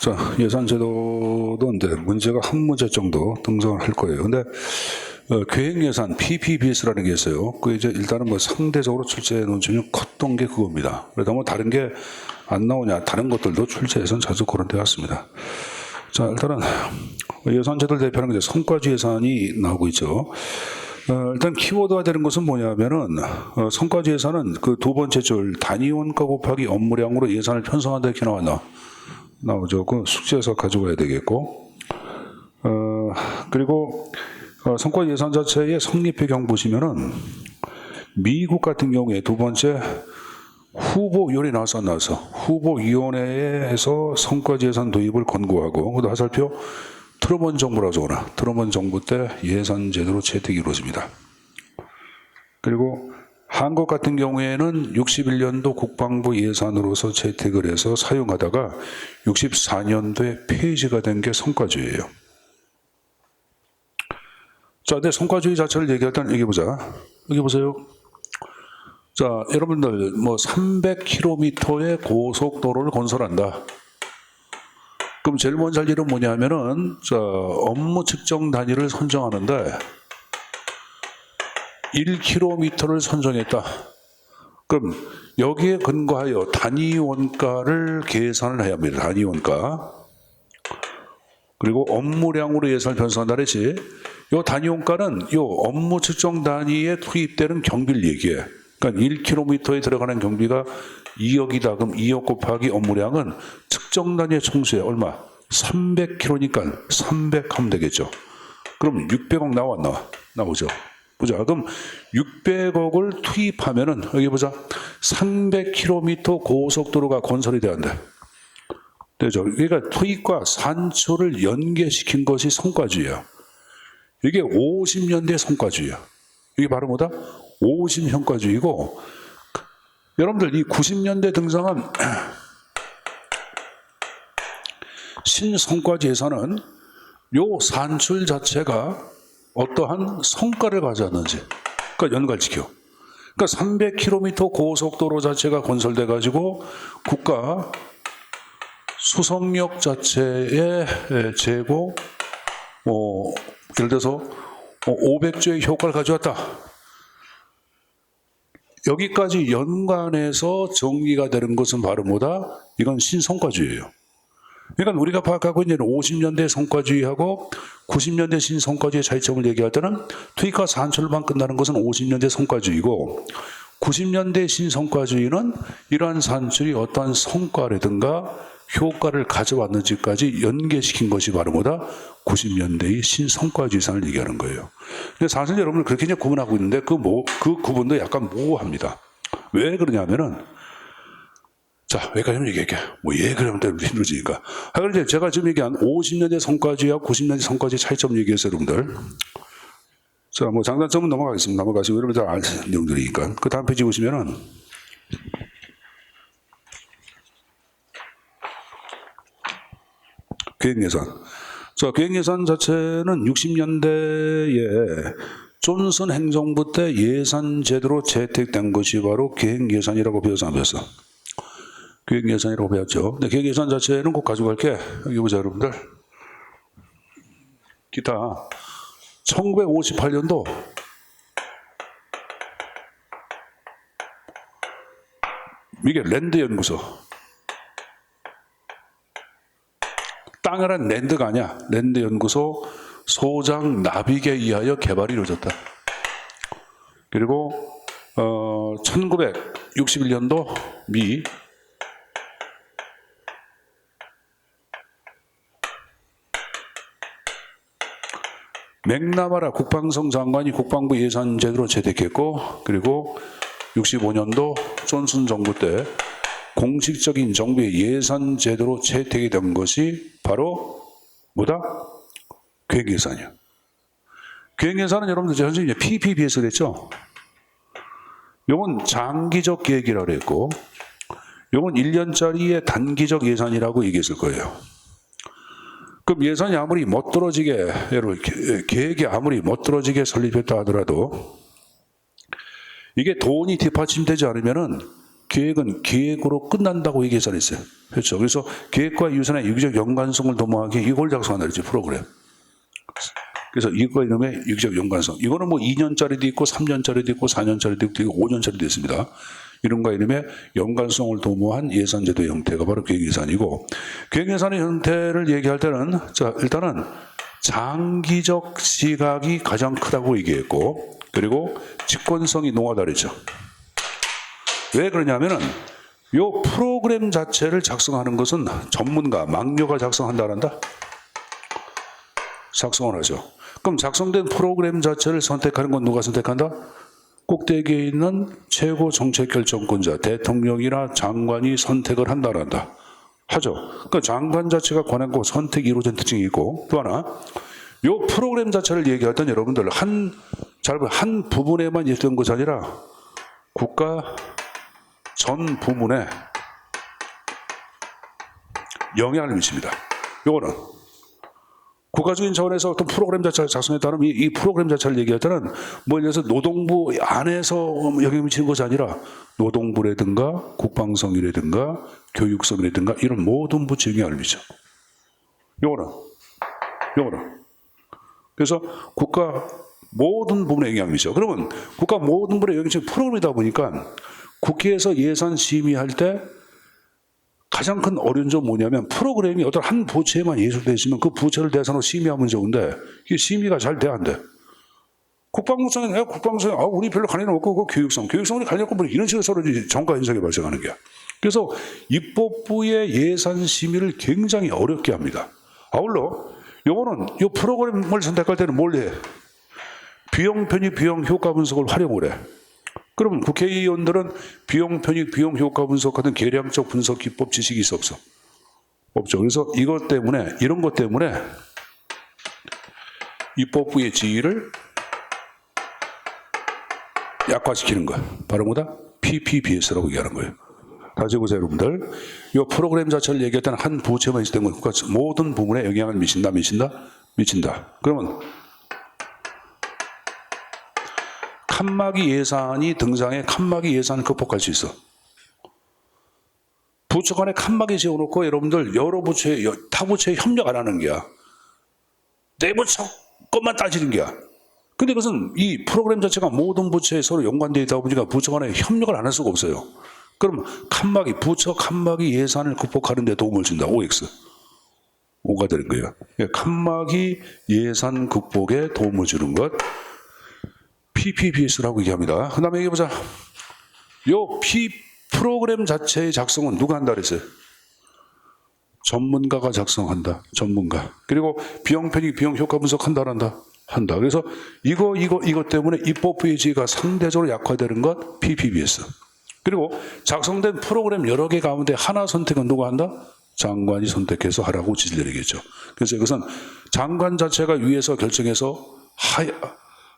자, 예산제도도 이제 문제가 한 문제 정도 등장을 할 거예요. 근데 계획예산 PPBS라는 게 있어요. 그 이제 일단은 뭐 상대적으로 출제해 놓은 점이 컸던 게 그겁니다. 그러다 뭐 다른 게 안 나오냐, 다른 것들도 출제해서는 자주 거론되어 왔습니다. 자, 일단은 예산제도를 대표하는 게 성과주 예산이 나오고 있죠. 일단 키워드가 되는 것은 뭐냐면은 성과주 예산은 그 두 번째 줄 단위 원가 곱하기 업무량으로 예산을 편성한다 이렇게 나오죠. 그 숙제에서 가져가야 되겠고, 그리고 성과 예산 자체의 성립 배경 보시면은 미국 같은 경우에 두 번째 후보위원회 나서 후보위원회에서 성과주 예산 도입을 권고하고, 그 화살표 트루먼 정부라고 적어놔. 트루먼 정부 때 예산 제도로 채택이 이루어집니다. 그리고 한국 같은 경우에는 61년도 국방부 예산으로서 채택을 해서 사용하다가 64년도에 폐지가 된 게 성과주예요. 자, 근데 성과주의 자체를 얘기할 때는 여기 보자. 여기 보세요. 자, 여러분들 뭐 300km의 고속도로를 건설한다. 그럼 제일 먼저 할 일은 뭐냐면은 자, 업무 측정 단위를 선정하는데 1km를 선정했다. 그럼 여기에 근거하여 단위 원가를 계산을 해야 합니다. 단위 원가. 그리고 업무량으로 예산을 편성한다 그랬지. 요 단위 원가는 요 업무 측정 단위에 투입되는 경비를 얘기해. 그러니까 1km에 들어가는 경비가 2억이다. 그럼 2억 곱하기 업무량은 측정 단위의 총수에 얼마? 300km니까 300 하면 되겠죠. 그럼 600억 나오죠. 보자. 그럼 600억을 투입하면은 여기 보자. 300km 고속도로가 건설이 되는데. 되죠. 그러니까 투입과 산출을 연계시킨 것이 성과주의야. 이게 50년대 성과주의야. 이게 바로 뭐다? 50년과주의고, 여러분들 이 90년대 등장한 신성과주 예산은 요 산출 자체가 어떠한 성과를 가져왔는지, 그러니까 연관을 지켜. 그러니까 300km 고속도로 자체가 건설돼 가지고 국가 수송력 자체의 재고, 예를 들어서 500조의 효과를 가져왔다. 여기까지 연관해서 정리가 되는 것은 바로 뭐다? 이건 신성과주의예요. 그러니까 우리가 파악하고 있는 50년대 성과주의하고 90년대 신성과주의의 차이점을 얘기할 때는 투입과 산출만 끝나는 것은 50년대 성과주의고, 90년대 신성과주의는 이러한 산출이 어떠한 성과라든가 효과를 가져왔는지까지 연계시킨 것이 바로 뭐다? 90년대의 신성과주의 예산을 얘기하는 거예요. 근데 사실 여러분들 그렇게 이제 구분하고 있는데 그 구분도 약간 모호합니다. 왜 그러냐면은, 자, 왜냐면 얘기할게. 그러면 때문에 힘들어지니까. 그런데 제가 지금 얘기한 50년대 성과주의와 90년대 성과주의 차이점 얘기했어요, 여러분들. 자, 뭐 장단점은 넘어가시고 여러분들 알 내용들이니까. 그 다음 페이지 보시면은, 계획예산. 자, 계획예산 자체는 60년대에 존슨 행정부 때 예산 제도로 채택된 것이 바로 계획예산이라고 배웠어, 안 배웠어? 계획예산이라고 배웠죠. 근데 계획예산 자체는 꼭 가져갈게. 여기 보자, 여러분들. 기타. 1958년도 이게 랜드 연구소. 땅이란 랜드가 아니야. 랜드 연구소 소장 나비게 의하여 개발이 이루어졌다. 그리고 1961년도 미 맥나마라 국방성 장관이 국방부 예산 제도로 채택했고, 그리고 65년도 존슨 정부 때 공식적인 정부의 예산 제도로 채택이 된 것이 바로 뭐다? 계획예산이야. 계획예산은 여러분들 현재 이제 PPB에서 됐죠? 요건 장기적 계획이라고 했고, 요건 1년짜리의 단기적 예산이라고 얘기했을 거예요. 그럼 예산이 아무리 멋들어지게, 여러분, 계획이 아무리 멋들어지게 설립했다 하더라도 이게 돈이 뒷받침되지 않으면은 계획은 계획으로 끝난다고 얘기했잖아요. 그렇죠. 그래서 계획과 유산의 유기적 연관성을 도모하기 이걸 작성한다 그랬지, 프로그램. 그래서 이거 이름의 유기적 연관성. 이거는 뭐 2년짜리도 있고 3년짜리도 있고 4년짜리도 있고 5년짜리도 있습니다. 이름과 이름의 연관성을 도모한 예산제도의 형태가 바로 계획예산이고, 계획예산의 형태를 얘기할 때는 자 일단은 장기적 시각이 가장 크다고 얘기했고, 그리고 직권성이 농하다 그랬죠. 왜 그러냐면은 요 프로그램 자체를 작성하는 것은 전문가, 막료가 작성한다란다. 작성을 하죠. 그럼 작성된 프로그램 자체를 선택하는 건 누가 선택한다? 꼭대기에 있는 최고 정책 결정권자, 대통령이나 장관이 선택을 한다란다. 하죠. 그러니까 장관 자체가 권한고 선택이 이루어진 특징이 있고, 또 하나 요 프로그램 자체를 얘기할 때 여러분들 한 부분에만 있던 것이 아니라 국가 전 부문에 영향을 미칩니다. 요거는 국가적인 차원에서 어떤 프로그램 자체를 작성했다면 이 프로그램 자체를 얘기할 때는 뭐 예를 들어서 노동부 안에서 영향을 미치는 것이 아니라 노동부라든가 국방성이라든가 교육성이라든가 이런 모든 부처에 영향을 미쳐. 요거는 그래서 국가 모든 부분에 영향을 미쳐. 그러면 국가 모든 부분에 영향을 미치는 프로그램이다 보니까 국회에서 예산 심의할 때 가장 큰 어려운 점은 뭐냐면 프로그램이 어떤 한 부처에만 예술되어 있으면 그 부처를 대상으로 심의하면 좋은데 이게 심의가 잘 돼 안 돼. 국방부성은 우리 별로 관련 없고 그 교육성이 관련 없고 뭐 이런 식으로 서로 정가 현상이 발생하는 거야. 그래서 입법부의 예산 심의를 굉장히 어렵게 합니다. 아울러 요거는 요 프로그램을 선택할 때는 뭘 해? 비용 편익 비용 효과 분석을 활용을 해. 그럼 국회의원들은 비용 편익, 비용 효과 분석 같은 계량적 분석 기법 지식이 있어 없어? 없죠. 그래서 이런 것 때문에 입법부의 지위를 약화시키는 거야. 바로 뭐다? PPBS라고 얘기하는 거예요. 다시 보세요, 여러분들. 이 프로그램 자체를 얘기할 때는 한 부처에만 있을 때는 국가 모든 부분에 영향을 미친다. 그러면 칸막이 예산이 등장해 칸막이 예산을 극복할 수 있어. 부처 간에 칸막이 세워놓고 여러분들 여러 부처에 타 부처에 협력 안 하는 게야. 내 부처 것만 따지는 게야. 근데 그것은 이 프로그램 자체가 모든 부처에 서로 연관되어 있다 보니까 부처 간에 협력을 안 할 수가 없어요. 그럼 부처 칸막이 예산을 극복하는 데 도움을 준다. OX. O가 되는 거예요. 칸막이 예산 극복에 도움을 주는 것. PPBS라고 얘기합니다. 그 다음에 얘기해보자. 요 프로그램 자체의 작성은 누가 한다 그랬어요? 전문가가 작성한다. 전문가. 그리고 비용 편익, 비용 효과 분석한다. 그래서 이것 때문에 입법부의 지위가 상대적으로 약화되는 것 PPBS. 그리고 작성된 프로그램 여러 개 가운데 하나 선택은 누가 한다? 장관이 선택해서 하라고 지시를 내리겠죠. 그래서 이것은 장관 자체가 위에서 결정해서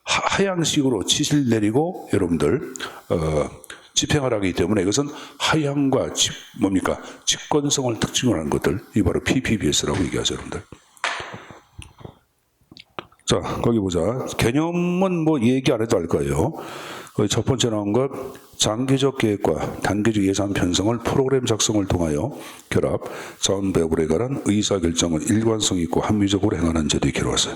하향식으로 지시를 내리고 여러분들 집행하라기 때문에 이것은 하향과 직권성을 특징으로 하는 것들, 이 바로 PPBS라고 얘기하죠, 여러분들. 자, 거기 보자. 개념은 뭐 얘기 안 해도 알 거예요. 거기 첫 번째 나온 것, 장기적 계획과 단기적 예산 편성을 프로그램 작성을 통하여 결합, 자원 배분에 관한 의사결정을 일관성 있고 합리적으로 행하는 제도에 기록했어요.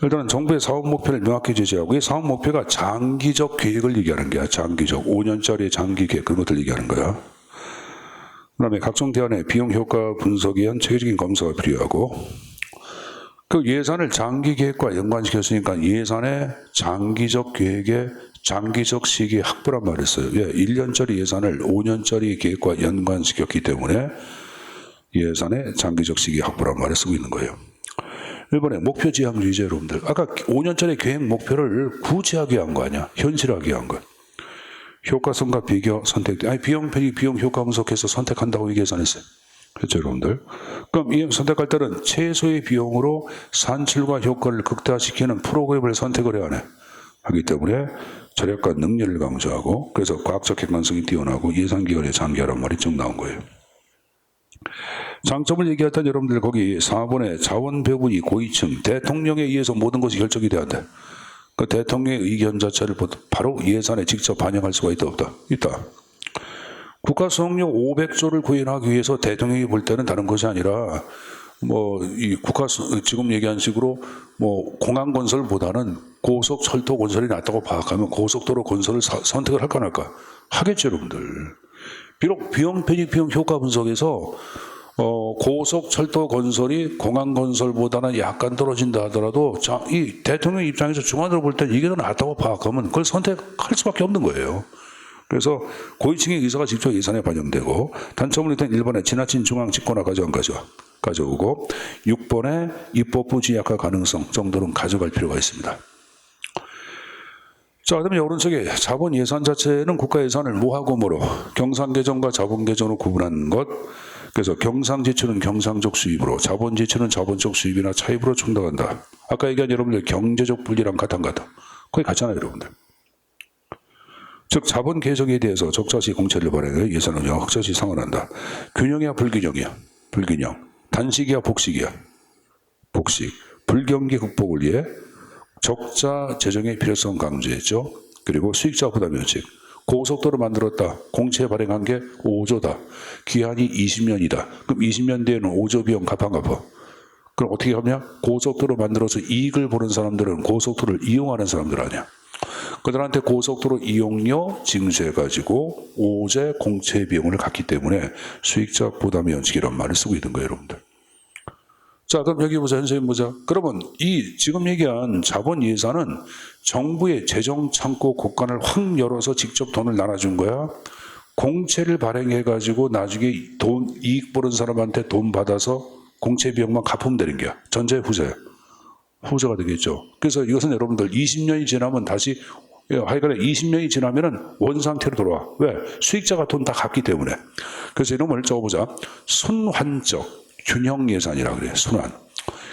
일단은 정부의 사업 목표를 명확히 제시하고, 이 사업 목표가 장기적 계획을 얘기하는 거야. 장기적 5년짜리 장기 계획, 그런 것들 얘기하는 거야. 그 다음에 각종 대안의 비용 효과 분석에 의한 체계적인 검사가 필요하고, 그 예산을 장기 계획과 연관시켰으니까 예산의 장기적 계획에 장기적 시기에 확보란 말이었어요. 왜? 1년짜리 예산을 5년짜리 계획과 연관시켰기 때문에 예산의 장기적 시기 확보란 말을 쓰고 있는 거예요. 일본의 목표 지향주의자 여러분들, 아까 5년짜리 계획 목표를 구체하게 한 거 아니야? 현실하게 한 거. 효과성과 비교 선택, 비용 편익, 비용 효과 분석해서 선택한다고 계산했어요. 그렇죠, 여러분들? 그럼 이 선택할 때는 최소의 비용으로 산출과 효과를 극대화시키는 프로그램을 선택을 해야 하네. 하기 때문에 절약과 능률을 강조하고, 그래서 과학적 객관성이 뛰어나고 예산기간의 장기화란 말이 쭉 나온 거예요. 장점을 얘기할 때 여러분들 거기 4번에 자원 배분이 고위층, 대통령에 의해서 모든 것이 결정이 돼야 돼. 그 대통령의 의견 자체를 바로 예산에 직접 반영할 수가 있다 없다? 있다. 국가 수용력 500조를 구현하기 위해서 대통령이 볼 때는 다른 것이 아니라 이 지금 얘기한 식으로 공항 건설보다는 고속 철도 건설이 낫다고 파악하면 고속도로 건설을 선택을 할까 안 할까? 하겠죠, 여러분들. 비록 비용 편익 비용 효과 분석에서 고속 철도 건설이 공항 건설보다는 약간 떨어진다 하더라도 이 대통령 입장에서 중앙으로 볼 때 이게 더 낫다고 파악하면 그걸 선택할 수밖에 없는 거예요. 그래서 고위층의 의사가 직접 예산에 반영되고 단점은 일단 1번에 지나친 중앙 집권화 가져오고 6번에 입법부 지약화 가능성 정도는 가져갈 필요가 있습니다. 자, 그다음에 오른쪽에 자본 예산 자체는 국가 예산을 모하고모로 경상계정과 자본계정으로 구분하는 것. 그래서 경상 지출은 경상적 수입으로, 자본 지출은 자본적 수입이나 차입으로 충당한다. 아까 얘기한 여러분들 경제적 분리랑 같은 거의 같잖아요, 여러분들. 즉 자본 계정에 대해서 적자시 공채를 발행해 예산은 적자시 상환한다. 균형이야 불균형이야? 불균형. 단식이야 복식이야? 복식. 불경기 극복을 위해 적자 재정의 필요성 강조했죠. 그리고 수익자 부담 면책. 고속도로 만들었다. 공채 발행한 게 5조다. 기한이 20년이다. 그럼 20년 뒤에는 5조 비용 갚아? 그럼 어떻게 하냐? 고속도로 만들어서 이익을 보는 사람들은 고속도로를 이용하는 사람들 아니야. 그들한테 고속도로 이용료 징수해가지고 5제 공채 비용을 갖기 때문에 수익자 부담 면책이라는 말을 쓰고 있는 거예요, 여러분들. 자, 그럼 여기 보자, 선생님 보자. 그러면 이 지금 얘기한 자본 예산은 정부의 재정 창고 곳간을 확 열어서 직접 돈을 나눠준 거야? 공채를 발행해가지고 나중에 이익 보는 사람한테 돈 받아서 공채 비용만 갚으면 되는 거야? 전자의 후자야? 후자가 되겠죠. 그래서 이것은 여러분들 20년이 지나면 다시 하여간에 20년이 지나면은 원 상태로 돌아와. 왜? 수익자가 돈 다 갚기 때문에. 그래서 이름을 적어보자. 순환적 균형 예산이라 그래요. 순환.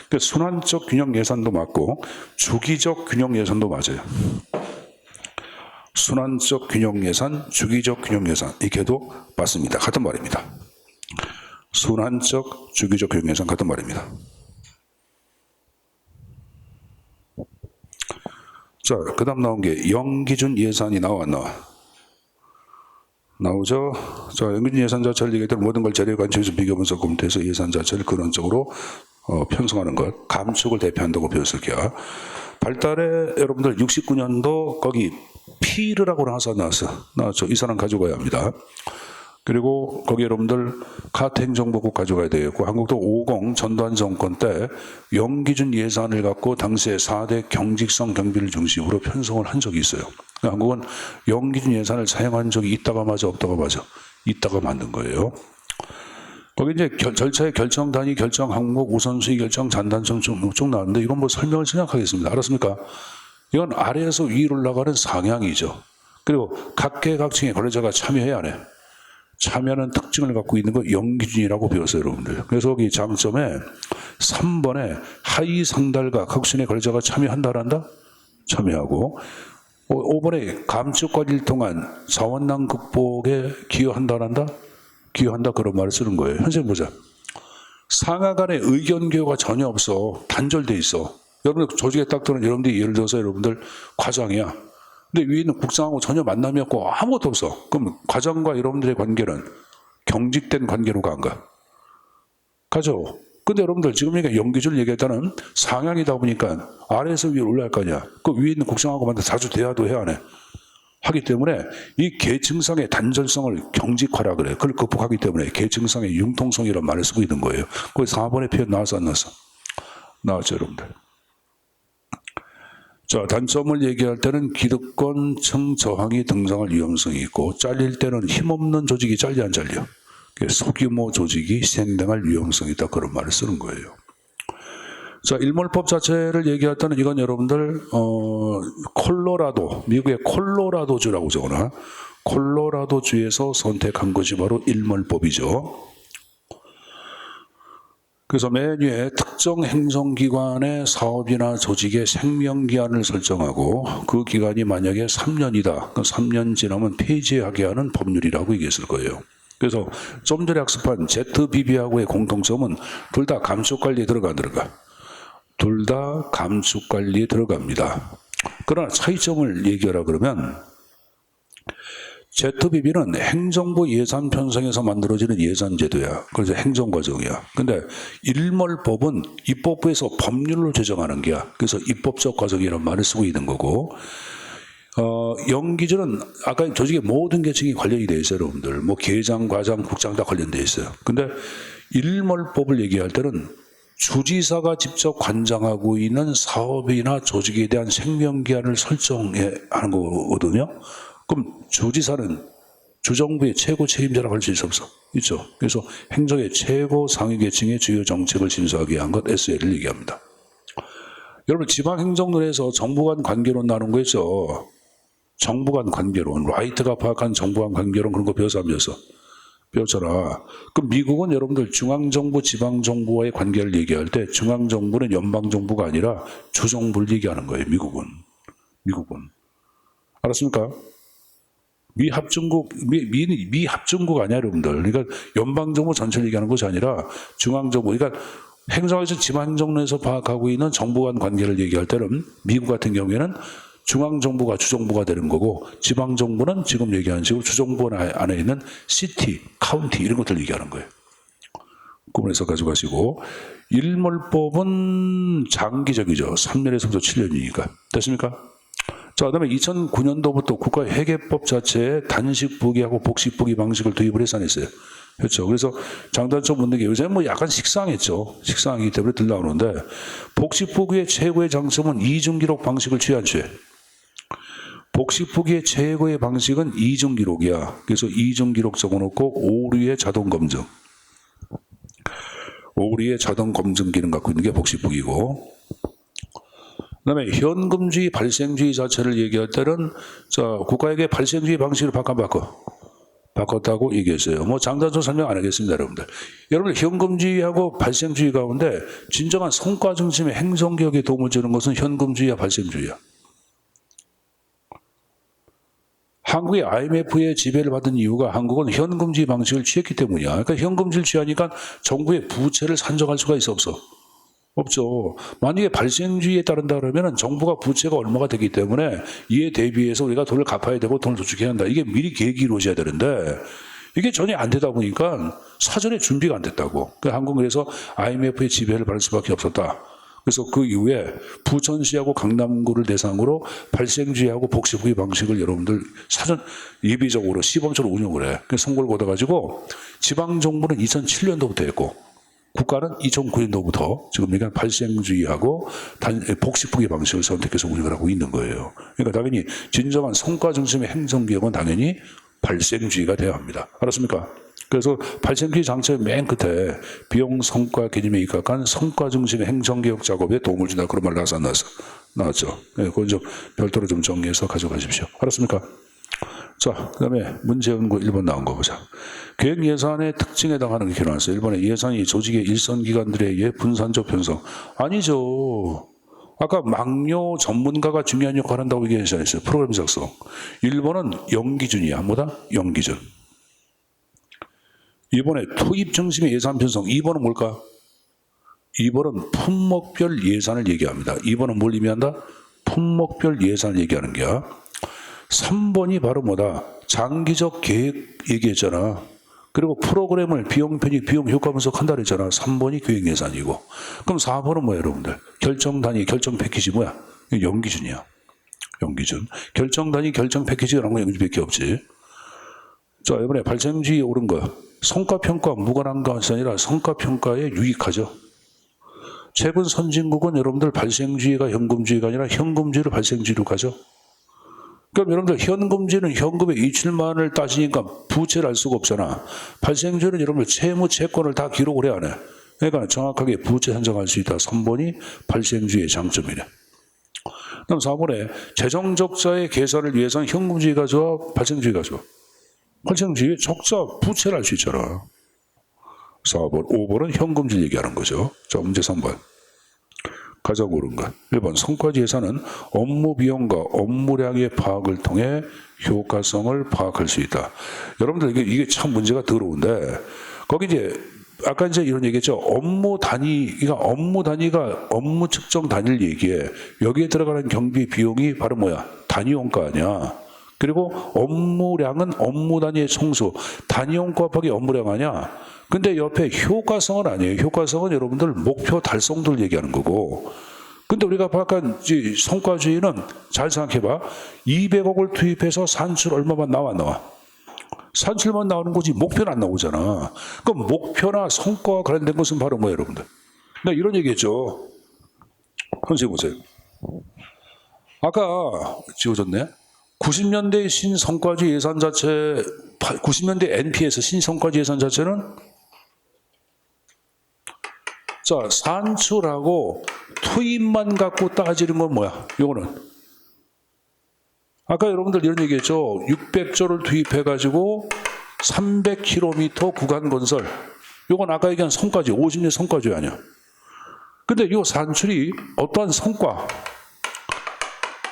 그러니까 순환적 균형 예산도 맞고 주기적 균형 예산도 맞아요. 순환적 균형 예산, 주기적 균형 예산 이게도 맞습니다. 같은 말입니다. 순환적, 주기적 균형 예산 같은 말입니다. 자, 그 다음 나온 게 영기준 예산이 나오죠. 자, 영기준 예산 자체를 얘기할 때 모든 걸 재료 관점에서 비교 분석 검토해서 예산 자체를 근원적으로 편성하는 것, 감축을 대표한다고 배웠을게요. 발달에 여러분들 69년도 거기 피르라고 나왔죠. 이 사람 가져가야 합니다. 그리고 거기 여러분들 카트행정보국 가져가야 되겠고 한국도 50 전두환 정권 때 영기준 예산을 갖고 당시에 4대 경직성 경비를 중심으로 편성을 한 적이 있어요. 한국은 영기준 예산을 사용한 적이 있다가 맞아 없다가 맞아? 있다가 만든 거예요. 거기 이제 절차의 결정 단위, 결정 항목, 우선순위 결정, 잔단점 쭉 나왔는데 이건 설명을 생략하겠습니다. 알았습니까? 이건 아래에서 위로 올라가는 상향이죠. 그리고 각계각층의 권력자가 참여해야 안 해. 참여하는 특징을 갖고 있는 거 영기준이라고 배웠어요, 여러분들. 그래서 여기 장점에 3번에 하위 상달과 각순의 권력자가 참여한다란다? 참여하고 5번에 감축 관리를 통한 자원난 극복에 기여한다란다? 기여한다 그런 말을 쓰는 거예요. 선생님 보자. 상하 간의 의견 교류가 전혀 없어. 단절돼 있어. 여러분들 조직에 딱 들어오는 여러분들이 예를 들어서 여러분들 과장이야. 근데 위에 있는 국장하고 전혀 만남이 없고 아무것도 없어. 그럼 과장과 여러분들의 관계는 경직된 관계로 가? 가죠. 근데 여러분들 지금 영기준을 얘기했다는 상향이다 보니까 아래에서 위로 올라갈 거 아니야. 그 위에 있는 국장하고 만나 자주 대화도 해야 하네. 하기 때문에 이 계층상의 단절성을 경직화라 그래. 그걸 극복하기 때문에 계층상의 융통성이라는 말을 쓰고 있는 거예요. 거기 4번의 표현 나왔어 안 나왔어? 나왔죠, 여러분들. 자, 단점을 얘기할 때는 기득권층 저항이 등장할 위험성이 있고 잘릴 때는 힘없는 조직이 잘려 안 잘려? 소규모 조직이 희생당할 위험성이 있다 그런 말을 쓰는 거예요. 자, 일몰법 자체를 얘기할 때는 이건 여러분들 콜로라도, 미국의 콜로라도주라고 적어놔. 콜로라도주에서 선택한 것이 바로 일몰법이죠. 그래서 맨 위에 특정 행정기관의 사업이나 조직의 생명기한을 설정하고 그 기간이 만약에 3년이다. 그럼 3년 지나면 폐지하게 하는 법률이라고 얘기했을 거예요. 그래서 좀 전에 학습한 ZBB하고의 공통점은 둘 다 감축관리에 들어가. 둘 다 감축관리에 들어갑니다. 그러나 차이점을 얘기하라 그러면 ZBB는 행정부 예산 편성에서 만들어지는 예산제도야. 그래서 행정과정이야. 근데 일몰법은 입법부에서 법률로 제정하는 게야. 그래서 입법적 과정이라는 말을 쓰고 있는 거고, 영기준은 아까 조직의 모든 계층이 관련이 돼 있어요, 여러분들. 뭐 계장, 과장, 국장 다 관련돼 있어요. 근데 일몰법을 얘기할 때는 주지사가 직접 관장하고 있는 사업이나 조직에 대한 생명기한을 설정해 하는 거거든요. 그럼 주지사는 주정부의 최고 책임자라고 할 수 있어 없어? 있죠. 그래서 행정의 최고 상위 계층의 주요 정책을 심사하기 위한 것 SL을 얘기합니다. 여러분 지방행정론에서 정부 간 관계론 나눈 거 있죠. 정부 간 관계론, 라이트가 파악한 정부 간 관계론 그런 거 배워서 안 배웠어? 배웠잖아. 그럼 미국은 여러분들 중앙정부, 지방정부와의 관계를 얘기할 때 중앙정부는 연방정부가 아니라 주정부를 얘기하는 거예요. 미국은. 알았습니까? 미합중국 아니야, 여러분들. 그러니까 연방정부 전체를 얘기하는 것이 아니라 중앙정부. 그러니까 행정에서 지방행정론에서 파악하고 있는 정부 간 관계를 얘기할 때는 미국 같은 경우에는 중앙정부가 주정부가 되는 거고 지방정부는 지금 얘기하는 식으로 주정부 안에 있는 시티, 카운티 이런 것들 얘기하는 거예요. 구분해서 가져가시고 일몰법은 장기적이죠. 3년에서부터 7년이니까. 됐습니까? 자, 그다음에 2009년도부터 국가회계법 자체에 단식부기하고 복식부기 방식을 도입을 해서 안 했어요. 그렇죠. 그래서 장단점 묻는 게 요새 뭐 약간 식상했죠. 식상하기 때문에 들 나오는데 복식부기의 최고의 장점은 이중기록 방식을 취한 죄. 복식부기의 최고의 방식은 이중기록이야. 그래서 이중기록 적어놓고 오류의 자동 검증. 오류의 자동 검증 기능 갖고 있는 게 복식부기고. 그다음에 현금주의, 발생주의 자체를 얘기할 때는 국가에게 발생주의 방식으로 바꿨다고 얘기했어요. 뭐 장단점 설명 안 하겠습니다, 여러분들. 여러분들 현금주의하고 발생주의 가운데 진정한 성과 중심의 행정개혁에 도움을 주는 것은 현금주의와 발생주의야. 한국이 IMF의 지배를 받은 이유가 한국은 현금주의 방식을 취했기 때문이야. 그러니까 현금주의를 취하니까 정부의 부채를 산정할 수가 있어 없어? 없죠. 만약에 발생주의에 따른다 그러면 정부가 부채가 얼마가 되기 때문에 이에 대비해서 우리가 돈을 갚아야 되고 돈을 저축해야 한다. 이게 미리 계획이 이루어져야 되는데 이게 전혀 안 되다 보니까 사전에 준비가 안 됐다고. 그러니까 한국은 그래서 IMF의 지배를 받을 수밖에 없었다. 그래서 그 이후에 부천시하고 강남구를 대상으로 발생주의하고 복식주의 방식을 여러분들 사전 예비적으로 시범적으로 운영을 해. 그래서 선거를 거둬가지고 지방정부는 2007년도부터 했고 국가는 2009년도부터 지금 그러니까 발생주의하고 복식부기 방식을 선택해서 운영을 하고 있는 거예요. 그러니까 당연히 진정한 성과 중심의 행정개혁은 당연히 발생주의가 되어야 합니다. 알았습니까? 그래서 발생주의 장치의 맨 끝에 비용 성과 개념에 입각한 성과 중심의 행정개혁 작업에 도움을 준다. 그런 말 나왔어 안 나왔어? 나왔죠. 네, 그건 좀 별도로 좀 정리해서 가져가십시오. 알았습니까? 자, 그 다음에 문제 연구 1번 나온 거 보자. 계획 예산의 특징에 해당하는 게 나왔어요. 1번에 예산이 조직의 일선 기관들에 의해 분산적 편성. 아니죠. 아까 막료 전문가가 중요한 역할을 한다고 얘기했잖아요. 프로그램 작성. 1번은 영기준이야. 뭐다? 영기준. 2번에 투입 중심의 예산 편성. 2번은 뭘까? 2번은 품목별 예산을 얘기합니다. 2번은 뭘 의미한다? 품목별 예산을 얘기하는 게야. 3번이 바로 뭐다? 장기적 계획 얘기했잖아. 그리고 프로그램을 비용 편익, 비용 효과 분석한다 그랬잖아. 3번이 계획 예산이고. 그럼 4번은 뭐야, 여러분들? 결정 단위, 결정 패키지 뭐야? 영기준이야. 영기준. 결정 단위, 결정 패키지라는 건 영기준밖에 없지. 자, 이번에 발생주의에 오른 거. 성과평가, 무관한 것이 아니라 성과평가에 유익하죠. 최근 선진국은 여러분들 발생주의가 현금주의가 아니라 현금주의로 발생주의로 가죠. 그럼 여러분들 현금주의는 현금의 이출만을 따지니까 부채를 알 수가 없잖아. 발생주의는 여러분들 채무, 채권을 다 기록을 해야 하네. 그러니까 정확하게 부채 산정할 수 있다. 3번이 발생주의의 장점이네. 그럼 4번에 재정 적자의 계산을 위해서는 현금주의가 좋아, 발생주의가 좋아? 발생주의 적자, 부채를 알 수 있잖아. 4번, 5번은 현금주의 얘기하는 거죠. 자, 문제 3번. 가장 옳은 것. 1번, 성과지 예산은 업무 비용과 업무량의 파악을 통해 효과성을 파악할 수 있다. 여러분들 이게 참 문제가 더러운데, 거기 이제, 아까 이제 이런 얘기했죠. 업무 단위가 업무 측정 단위를 얘기해. 여기에 들어가는 경비 비용이 바로 뭐야? 단위 원가 아니야. 그리고 업무량은 업무 단위의 총수. 단위원 곱하기 업무량 아니야. 근데 옆에 효과성은 아니에요. 효과성은 여러분들 목표 달성도를 얘기하는 거고. 근데 우리가 아까 성과주의는 잘 생각해봐. 200억을 투입해서 산출 얼마만 나와. 산출만 나오는 거지 목표는 안 나오잖아. 그럼 목표나 성과와 관련된 것은 바로 뭐예요, 여러분들? 내가 이런 얘기했죠. 선생님 보세요. 아까 지워졌네. 90년대 신성과주의 예산 자체, 90년대 NP에서 신성과주의 예산 자체는 자, 산출하고 투입만 갖고 따지는 건 뭐야? 요거는 아까 여러분들 이런 얘기했죠. 600조를 투입해가지고 300km 구간 건설. 요건 아까 얘기한 성과주의, 50년 성과주의 아니야. 근데 요 산출이 어떠한 성과,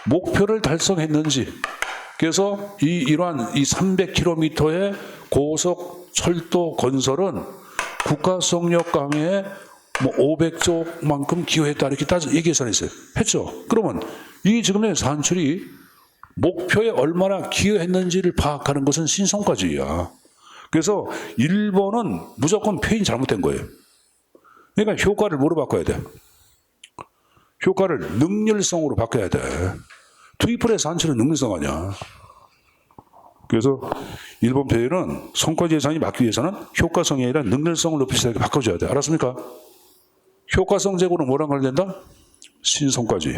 목표를 달성했는지. 그래서 이러한 이 300km의 고속 철도 건설은 국가성역 강화에 뭐 500조만큼 기여했다 이렇게 얘기 계산했어요. 했죠. 그러면 이 지금의 산출이 목표에 얼마나 기여했는지를 파악하는 것은 신성과주의야. 그래서 1번은 무조건 표현이 잘못된 거예요. 그러니까 효과를 뭐로 바꿔야 돼? 효과를 능률성으로 바꿔야 돼. 투입을 해서 산출은 능률성 아니야. 그래서 1번 표현은 성과주의 예산이 맞기 위해서는 효과성이 아니라 능률성을 높이자 이렇게 바꿔줘야 돼. 알았습니까? 효과성 제고는 뭐랑 관련된다? 신성과주의.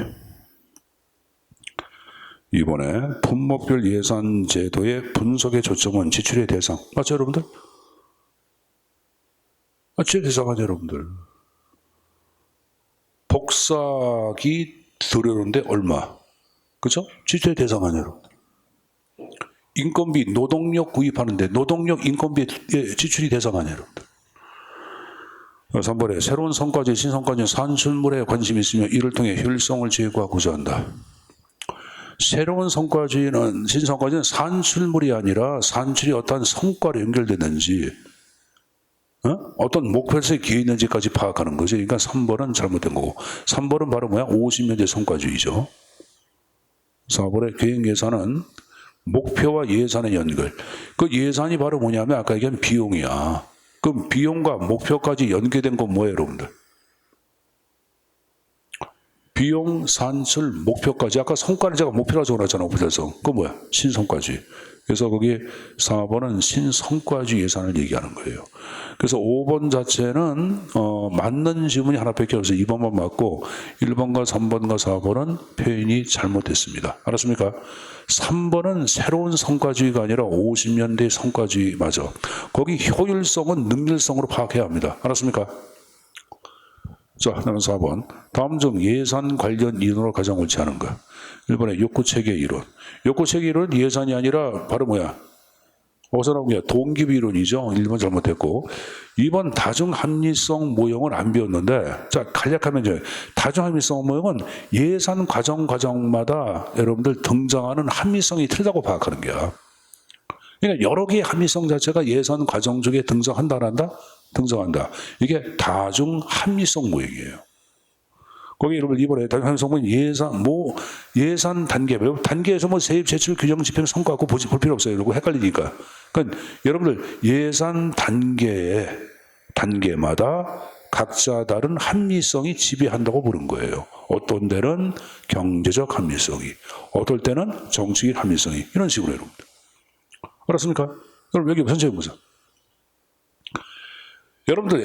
이번에 품목별 예산 제도의 분석의 초점은 지출의 대상. 맞죠, 여러분들? 지출의 대상 아니죠, 여러분들. 복사기 들여오는데 얼마? 그죠? 지출의 대상 아니에요, 여러분들. 인건비, 노동력 구입하는데 노동력, 인건비 지출이 대상 아니에요, 여러분들. 3번에 새로운 성과주의, 신성과주의 산출물에 관심이 있으며 이를 통해 효율성을 제고하고 구조한다. 새로운 성과주의는, 신성과주의는 산출물이 아니라 산출이 어떤 성과로 연결되는지, 어떤 목표에서 기여 있는지까지 파악하는 거죠. 그러니까 3번은 잘못된 거고. 3번은 바로 뭐야? 50년대 성과주의죠. 4번의 계획예산은 목표와 예산의 연결. 그 예산이 바로 뭐냐면 아까 얘기한 비용이야. 그럼 비용과 목표까지 연계된 건 뭐예요, 여러분들? 비용, 산출, 목표까지. 아까 성과를 제가 목표라고 적어놨잖아, 목표 달성. 그거 뭐야? 신성과주의. 그래서 거기 4번은 신성과주의 예산을 얘기하는 거예요. 그래서 5번 자체는 맞는 지문이 하나밖에 없어서 2번만 맞고 1번과 3번과 4번은 표현이 잘못됐습니다. 알았습니까? 3번은 새로운 성과주의가 아니라 50년대 성과주의 맞아. 거기 효율성은 능률성으로 파악해야 합니다. 알았습니까? 자, 다음 4번. 다음 중 예산 관련 이론으로 가장 옳지 않은 것. 1번에 욕구체계 이론. 욕구체계 이론은 예산이 아니라 바로 뭐야? 어디서 나온 거야? 동기비 이론이죠. 1번 잘못했고. 2번 다중합리성 모형은 안 배웠는데, 자, 간략하면 이제 다중합리성 모형은 예산 과정마다 여러분들 등장하는 합리성이 틀리다고 파악하는 거야. 그러니까 여러 개의 합리성 자체가 예산 과정 중에 등장한다, 안 한다? 등장한다. 이게 다중합리성 모형이에요. 거기 여러분 이번에 다중합리성 모형 예산 단계별. 단계에서 뭐 세입, 제출, 규정, 집행, 성과 갖고 볼 필요 없어요. 이러고 헷갈리니까. 그러니까 여러분들 예산 단계마다 각자 다른 합리성이 지배한다고 보는 거예요. 어떤 때는 경제적 합리성이, 어떨 때는 정치적 합리성이. 이런 식으로 여러분들. 알았습니까? 여러분 여기 선생님 보세요. 여러분들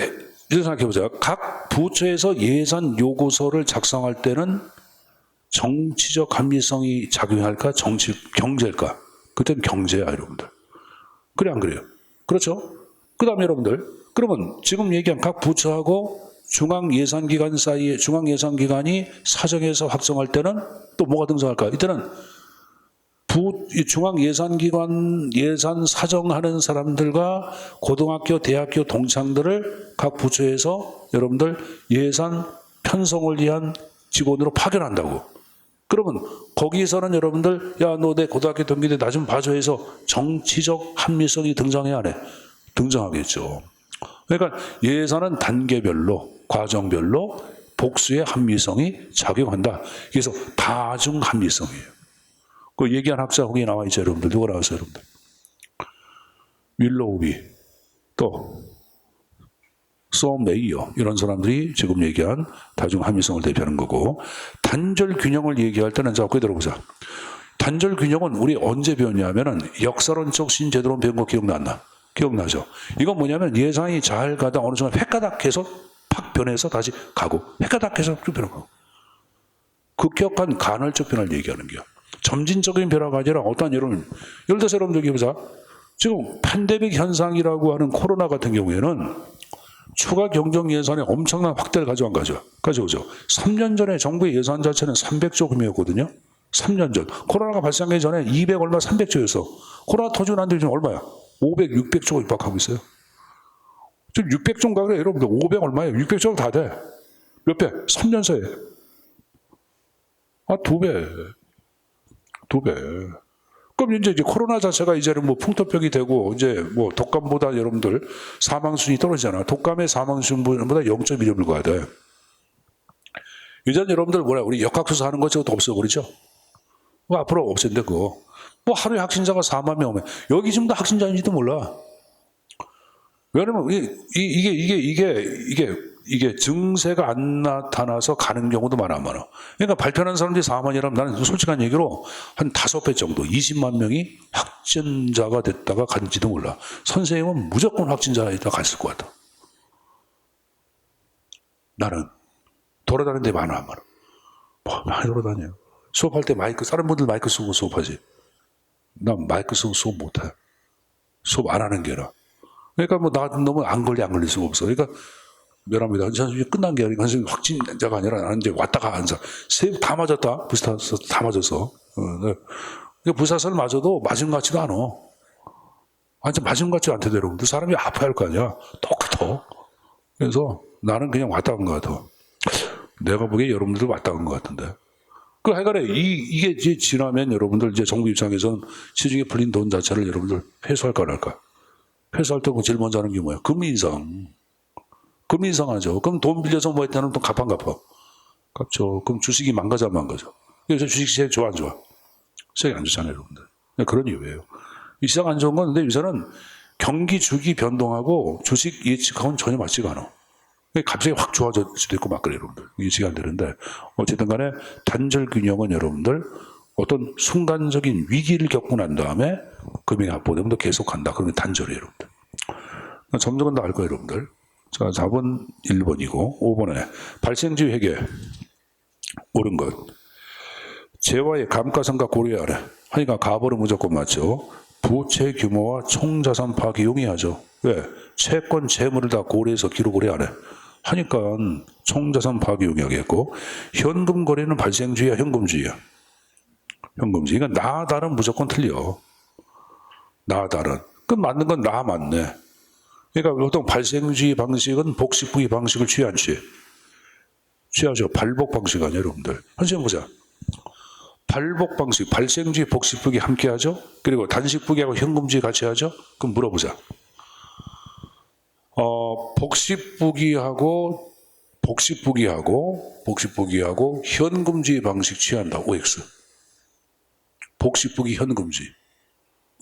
이렇게 생각해 보세요. 각 부처에서 예산 요구서를 작성할 때는 정치적 합리성이 작용할까? 경제일까? 그때는 경제야, 여러분들. 그래, 안 그래요? 그렇죠? 그 다음에 여러분들, 그러면 지금 얘기한 각 부처하고 중앙예산기관 사이에, 중앙예산기관이 사정해서 확정할 때는 또 뭐가 등장할까? 이때는 중앙예산기관 예산 사정하는 사람들과 고등학교, 대학교 동창들을 각 부처에서 여러분들 예산 편성을 위한 직원으로 파견한다고. 그러면 거기서는 여러분들 야, 너 내 고등학교 동기들 나 좀 봐줘 해서 정치적 합리성이 등장해야 안 해? 등장하겠죠. 그러니까 예산은 단계별로, 과정별로 복수의 합리성이 작용한다. 그래서 다중합리성이에요. 그 얘기한 학자 거기 나와 있죠, 여러분들. 누가 나왔어요, 여러분들? 윌로우비, 또 쏨 메이어, 이런 사람들이 지금 얘기한 다중 합리성을 대표하는 거고, 단절 균형을 얘기할 때는 자, 그 들어보자. 단절 균형은 우리 언제 배웠냐면은 역사론적 신제도론 배운 거 기억났나? 기억나죠? 이건 뭐냐면 예상이 잘 가다 어느 순간 획가닥해서 팍 변해서 다시 가고, 획가닥해서 쭉 변하고. 급격한 간헐적 변화를 얘기하는 거야. 점진적인 변화가 아니라 어떤 예를 들어서 여러분들 보자. 지금 팬데믹 현상이라고 하는 코로나 같은 경우에는 추가 경정 예산에 엄청난 확대를 가져오죠. 3년 전에 정부의 예산 자체는 300조 금이었거든요. 3년 전. 코로나가 발생하기 전에 200 얼마 300조였어. 코로나 터지고 난 뒤에 지금 얼마야? 500, 600조가 입박하고 있어요. 지금 600조인가 그래, 여러분들. 500 얼마예요? 600조가 다 돼. 몇 배? 3년 사이에. 아, 2배. 2배. 그럼 이제 코로나 자체가 이제는 뭐 풍토병이 되고, 이제 뭐 독감보다 여러분들 사망순위 떨어지잖아. 독감의 사망순위보다 0.1을 가야 돼. 이제는 여러분들 뭐라, 우리 역학조사 하는 거 저것도 없어버리죠? 뭐 앞으로 없앤데, 그거. 뭐 하루에 확진자가 4만 명 오면, 여기 지금 다 확진자인지도 몰라. 왜냐면 이게 증세가 안 나타나서 가는 경우도 많아. 그러니까 발표하는 사람들이 4만이라면 나는 솔직한 얘기로 한 5배 정도, 20만 명이 확진자가 됐다가 간지도 몰라. 선생님은 무조건 확진자가 있다가 갔을 것 같아. 나는 돌아다니는 데 많아. 뭐, 많이 돌아다녀요. 수업할 때 마이크, 다른 분들 마이크 쓰고 수업하지. 난 마이크 쓰고 수업 못해. 수업 안 하는 게라. 그러니까 뭐 나 너무 안 걸릴 수가 없어. 그러니까 미안합니다. 선생님 끝난 게 아니라 선생님 확진자가 아니라 나는 이제 왔다가 앉아. 세 다 맞았다. 부스타서 다 맞았어. 네. 부스타서를 맞아도 맞은 것 같지도 않아. 완전 맞은 것 같지 않대, 여러분들. 사람이 아파야 할 거 아니야. 똑같아. 그래서 나는 그냥 왔다 간 것 같아. 내가 보기에 여러분들도 왔다 간 것 같은데. 그 하여간에 이게 이제 지나면 여러분들 이제 정부 입장에서는 시중에 풀린 돈 자체를 여러분들 회수할까 안 할까? 회수할 때 제일 먼저 하는 게 뭐야? 금리 인상. 금리 인상하죠. 그럼 돈 빌려서 뭐 했다는 돈 갚아? 갚죠. 그럼 주식이 망가져. 그래서 주식 시장이 좋아 안 좋아? 시장이 안 좋잖아요, 여러분들. 그런 이유예요. 이 시장 안 좋은 건 근데 요새는 경기 주기 변동하고 주식 예측하고는 전혀 맞지가 않아. 갑자기 확 좋아질 수도 있고 막 그래요, 여러분들. 예측이 안 되는데 어쨌든 간에 단절 균형은 여러분들 어떤 순간적인 위기를 겪고 난 다음에 금융이 압도되면 더 계속한다. 그러면 단절이에요, 여러분들. 점적은 다 알 거예요, 여러분들. 자, 4번 1번이고 5번에 발생지 회계 옳은 것. 재화의 감가상각 고려하래. 하니까 가벌은 무조건 맞죠. 부채 규모와 총자산 파악이 용이하죠. 왜? 채권, 재물을 다 고려해서 기록을 해야 하네. 하니까 총자산 파악이 용이하겠고, 현금 거래는 발생주의야, 현금주의야? 현금주의. 그러니까 나 다른 무조건 틀려. 나 다른. 그럼 맞는 건 나 맞네. 그러니까 보통 발생주의 방식은 복식부의 방식을 취해 안 취해? 취하죠. 발복 방식 아니에요, 여러분들. 선생님 보자. 발복 방식, 발생주의, 복식부기 함께 하죠? 그리고 단식부기하고 현금주의 같이 하죠? 그럼 물어보자. 복식부기하고 현금주의 방식 취한다. OX. 복식부기 현금주의.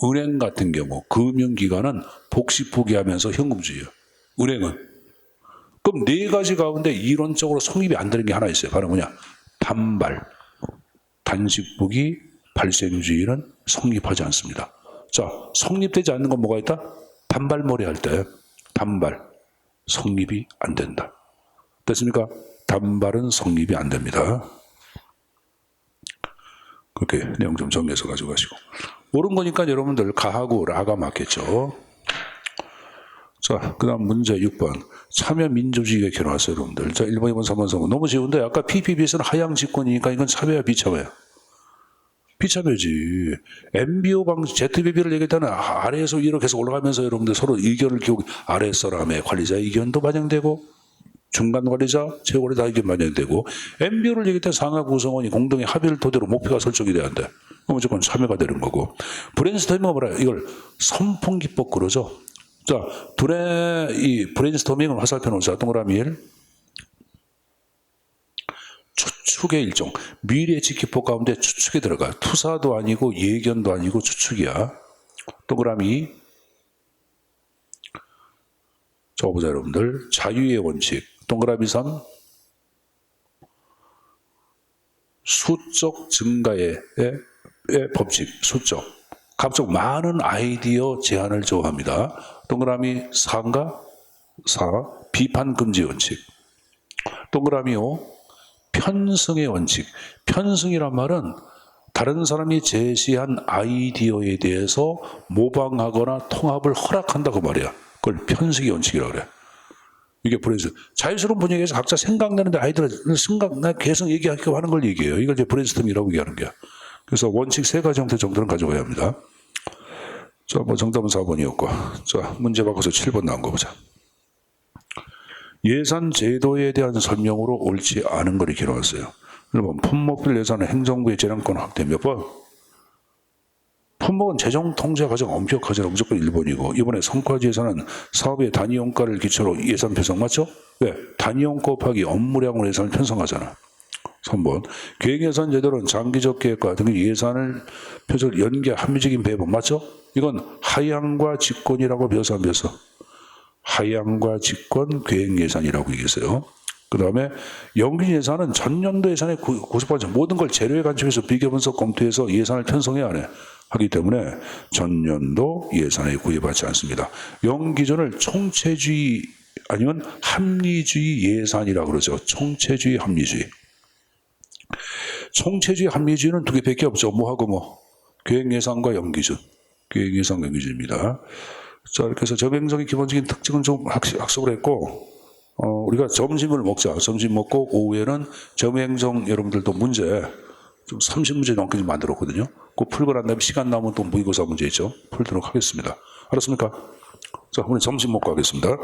은행 같은 경우 금융기관은 복식부기하면서 현금주의예요. 은행은. 그럼 네 가지 가운데 이론적으로 성립이 안 되는 게 하나 있어요. 바로 뭐냐? 단발. 단식부기, 발생주의는 성립하지 않습니다. 자, 성립되지 않는 건 뭐가 있다? 단발머리 할 때 단발 성립이 안 된다. 됐습니까? 단발은 성립이 안 됩니다. 그렇게 내용 좀 정리해서 가지고 가시고. 옳은 거니까 여러분들 가하고 라가 맞겠죠. 자, 그 다음 문제 6번. 참여민주주의가 결혼했어요, 여러분들. 자, 1번, 2번, 3번, 4번. 너무 쉬운데, 아까 PPB에서는 하향 집권이니까 이건 차별이야, 비차별이야? 비차별이지. MBO 방식, ZBB를 얘기할 때는 아래에서 위로 계속 올라가면서 여러분들 서로 의견을 기록, 아래 사람의 관리자 의견도 반영되고, 중간 관리자, 최고 관리자 의견 반영되고, MBO를 얘기할 때 상하 구성원이 공동의 합의를 토대로 목표가 설정이 돼야 돼. 무조건 참여가 되는 거고. 브레인스토밍은 뭐라, 이걸 선풍기법 그러죠. 자, 둘의 이 브레인스토밍을 화살표 놓자. 동그라미 1. 추측의 일종. 미래 지키포 가운데 추측이 들어가요. 투사도 아니고 예견도 아니고 추측이야. 동그라미. 적어보자 여러분들. 자유의 원칙. 동그라미 3. 수적 증가의 법칙. 수적. 각종 많은 아이디어 제안을 좋아합니다. 동그라미 4인가? 4. 비판 금지 원칙. 동그라미 5. 편승의 원칙. 편승이란 말은 다른 사람이 제시한 아이디어에 대해서 모방하거나 통합을 허락한다고 말이야. 그걸 편승의 원칙이라고 그래. 이게 브레인스톰. 자유스러운 분위기에서 각자 생각나는데 아이들은 생각나 계속 얘기하려고 하는 걸 얘기해요. 이걸 이제 브레인스톰이라고 얘기하는 거야. 그래서 원칙 3가지 형태 정도는 가져가야 합니다. 자, 뭐 정답은 4번이었고. 자, 문제 바꿔서 7번 나온 거 보자. 예산 제도에 대한 설명으로 옳지 않은 걸 이렇게 나왔어요. 여러분, 품목별 예산은 행정부의 재량권 확대 몇 번? 품목은 재정 통제 과정 엄격하잖아. 무조건 1번이고. 이번에 성과지 예산은 사업의 단위 원가를 기초로 예산 편성 맞죠? 왜? 단위 원가 곱하기 업무량으로 예산을 편성하잖아. 3번. 계획예산 제도는 장기적 계획과 등 예산을 표절 연계 합리적인 배분 맞죠? 이건 하향과 직권이라고 배워서 안 배웠어? 하향과 직권 계획 예산이라고 얘기했어요. 그 다음에 연기 예산은 전년도 예산의 90% 모든 걸 재료에 간접해서 비교 분석 검토해서 예산을 편성해야 하기 때문에 전년도 예산에 구애받지 않습니다. 연기전을 총체주의 아니면 합리주의 예산이라고 그러죠. 총체주의 합리주의. 총체주의 합리주의는 2개밖에 없죠. 뭐하고 뭐. 계획예산과 연기준. 계획예산 연기준입니다. 자, 이렇게 해서 저행정의 기본적인 특징은 좀 학습을 했고, 우리가 점심을 먹자. 점심 먹고 오후에는 저행정 여러분들도 문제 좀 30문제 넘게 좀 만들었거든요. 그 풀고 난 다음에 시간 남으면 또 모의고사 문제 있죠. 풀도록 하겠습니다. 알았습니까? 자, 오늘 점심 먹고 하겠습니다.